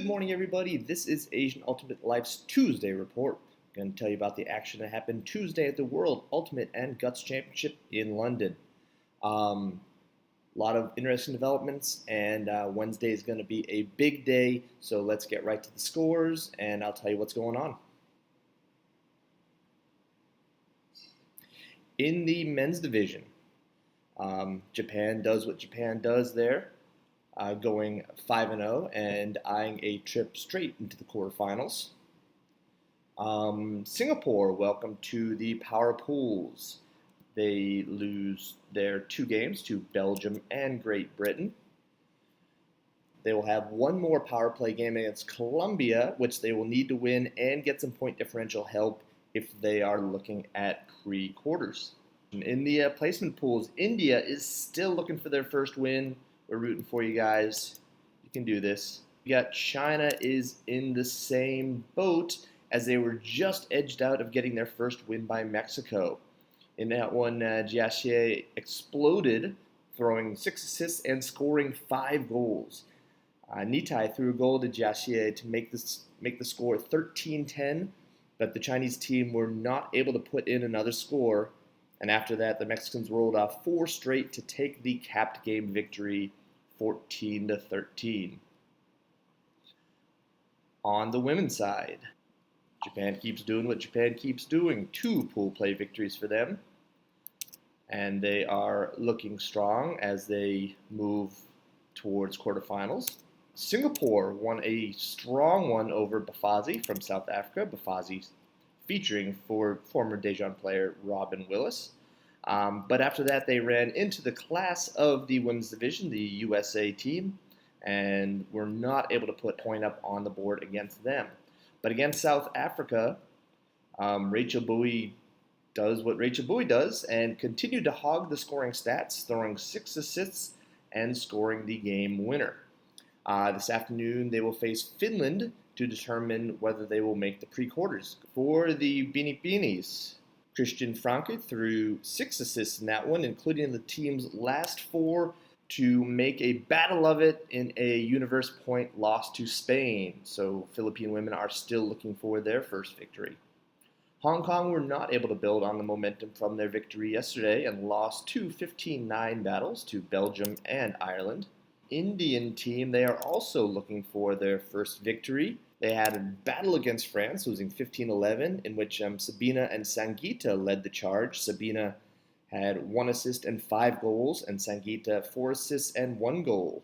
morning, everybody. This is Asian Ultimate Life's Tuesday report. I'm going to tell you about the action that happened Tuesday at the World Ultimate and Guts Championship in London. A lot of interesting developments, and Wednesday is going to be a big day, so let's get right to the scores, and I'll tell you what's going on. In the men's division, Japan does what Japan does there. Going 5-0 and eyeing a trip straight into the quarterfinals. Singapore, welcome to the power pools. They lose their 2 games to Belgium and Great Britain. They will have one more power play game against Colombia, which they will need to win and get some point differential help if they are looking at pre-quarters. In the placement pools, India is still looking for their first win. We're rooting for you guys. You can do this. We got China is in the same boat as they were just edged out of getting their first win by Mexico. In that one, Jiaxie exploded, throwing 6 assists and scoring 5 goals. Nitai threw a goal to Jiaxie to make the score 13-10, but the Chinese team were not able to put in another score. And after that, the Mexicans rolled off 4 straight to take the capped game victory, 14-13. On the women's side, Japan keeps doing what Japan keeps doing. 2 pool play victories for them. And they are looking strong as they move towards quarterfinals. Singapore won a strong one over Bafazi from South Africa. Bafazi featuring for former Daejeon player Robin Willis. But after that, they ran into the class of the women's division, the USA team, and were not able to put a point up on the board against them. But against South Africa, Rachel Bowie does what Rachel Bowie does and continued to hog the scoring stats, throwing 6 assists and scoring the game winner. This afternoon, they will face Finland to determine whether they will make the pre-quarters. For the Beanie Beanies, Christian Franke threw 6 assists in that one, including the team's last 4 to make a battle of it in a universe point loss to Spain. So Philippine women are still looking for their first victory. Hong Kong were not able to build on the momentum from their victory yesterday and lost 2 15-9 battles to Belgium and Ireland. Indian team, they are also looking for their first victory. They had a battle against France, losing 15-11, in which Sabina and Sangeeta led the charge. Sabina had 1 assist and 5 goals, and Sangeeta 4 assists and 1 goal.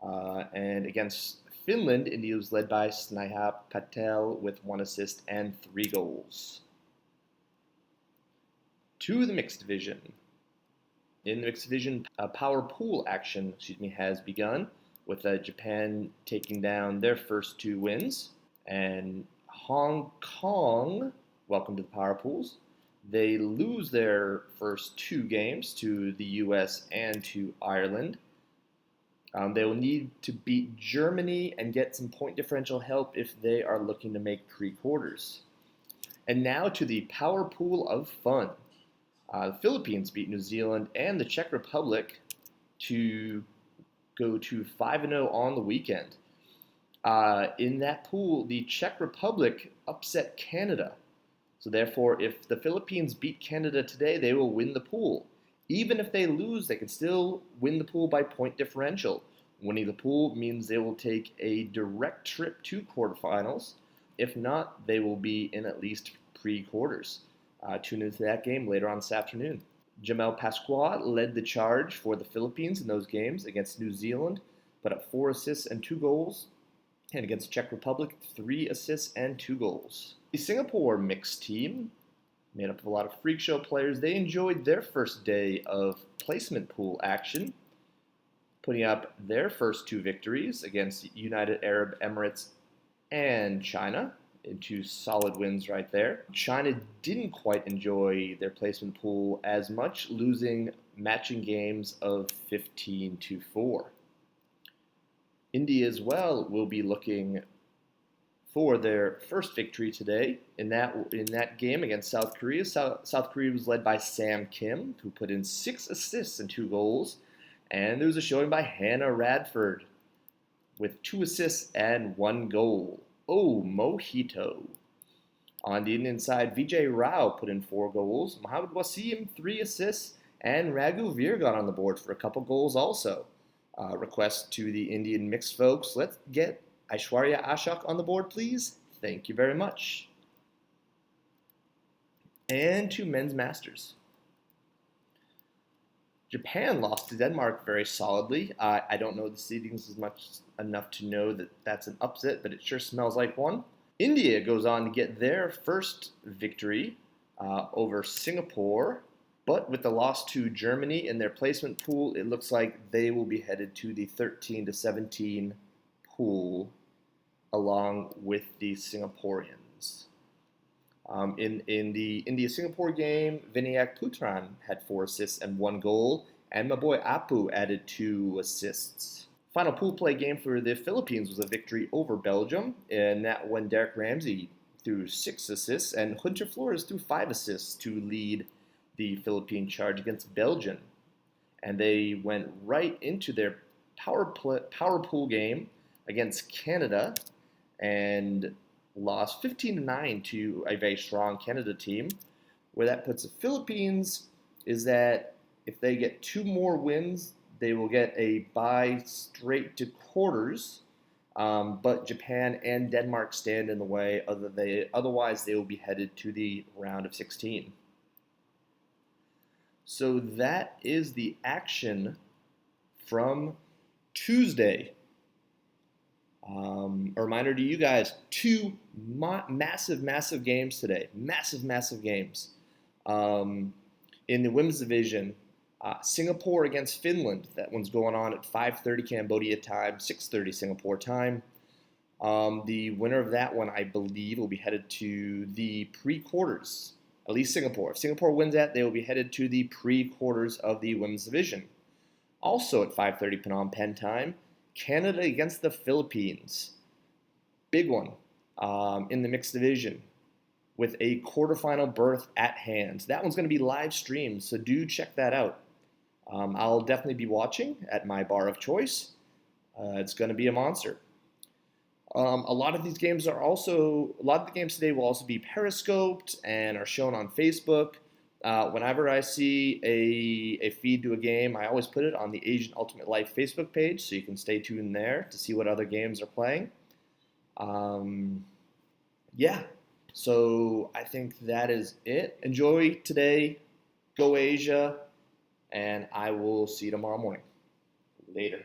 And against Finland, India was led by Sneha Patel with 1 assist and 3 goals. To the mixed division. In the mixed division, power pool action has begun, with Japan taking down their first 2 wins. And Hong Kong, welcome to the power pools, they lose their first 2 games to the US and to Ireland. They will need to beat Germany and get some point differential help if they are looking to make pre-quarters. And now to the power pool of fun. The Philippines beat New Zealand and the Czech Republic to go to 5-0 on the weekend. In that pool, the Czech Republic upset Canada. So therefore, if the Philippines beat Canada today, they will win the pool. Even if they lose, they can still win the pool by point differential. Winning the pool means they will take a direct trip to quarterfinals. If not, they will be in at least pre-quarters. Tune into that game later on this afternoon. Jamel Pasqua led the charge for the Philippines in those games against New Zealand, put up 4 assists and 2 goals, and against Czech Republic, 3 assists and 2 goals. The Singapore mixed team, made up of a lot of freak show players, they enjoyed their first day of placement pool action, putting up their first 2 victories against United Arab Emirates and China. 2 solid wins right there. China didn't quite enjoy their placement pool as much, losing matching games of 15-4. India as well will be looking for their first victory today in that game against South Korea. South Korea was led by Sam Kim, who put in 6 assists and 2 goals, and there was a showing by Hannah Radford. with 2 assists and 1 goal. Oh, mojito. On the Indian side, Vijay Rao put in 4 goals. Mohammad Wasim, 3 assists. And Raghu Veer got on the board for a couple goals also. Request to the Indian mixed folks, let's get Aishwarya Ashok on the board, please. Thank you very much. And to men's masters. Japan lost to Denmark very solidly. I don't know the seedings as much enough to know that that's an upset, but it sure smells like one. India goes on to get their first victory over Singapore, but with the loss to Germany in their placement pool, it looks like they will be headed to the 13 to 17 pool along with the Singaporeans. In the India-Singapore game, Vinayak Putran had 4 assists and 1 goal, and my boy Apu added 2 assists. Final pool play game for the Philippines was a victory over Belgium, and that when Derek Ramsey threw 6 assists, and Hunter Flores threw 5 assists to lead the Philippine charge against Belgium. And they went right into their power pool game against Canada, and lost 15-9 to a very strong Canada team. Where that puts the Philippines is that if they get 2 more wins, they will get a bye straight to quarters. But Japan and Denmark stand in the way. Otherwise, they will be headed to the round of 16. So that is the action from Tuesday. A reminder to you guys, 2 massive games today. Massive games. In the women's division, Singapore against Finland. That one's going on at 5:30 Cambodia time, 6:30 Singapore time. The winner of that one, I believe, will be headed to the pre-quarters. At least Singapore. If Singapore wins that, they will be headed to the pre-quarters of the women's division. Also at 5:30 Phnom Penh time, Canada against the Philippines. Big one in the mixed division with a quarterfinal berth at hand. That one's going to be live streamed, so do check that out. I'll definitely be watching at my bar of choice. It's going to be a monster. A lot of the games today will also be periscoped and are shown on Facebook. Whenever I see a feed to a game, I always put it on the Asian Ultimate Life Facebook page, so you can stay tuned there to see what other games are playing. Yeah, so I think that is it. Enjoy today, go Asia, and I will see you tomorrow morning. Later.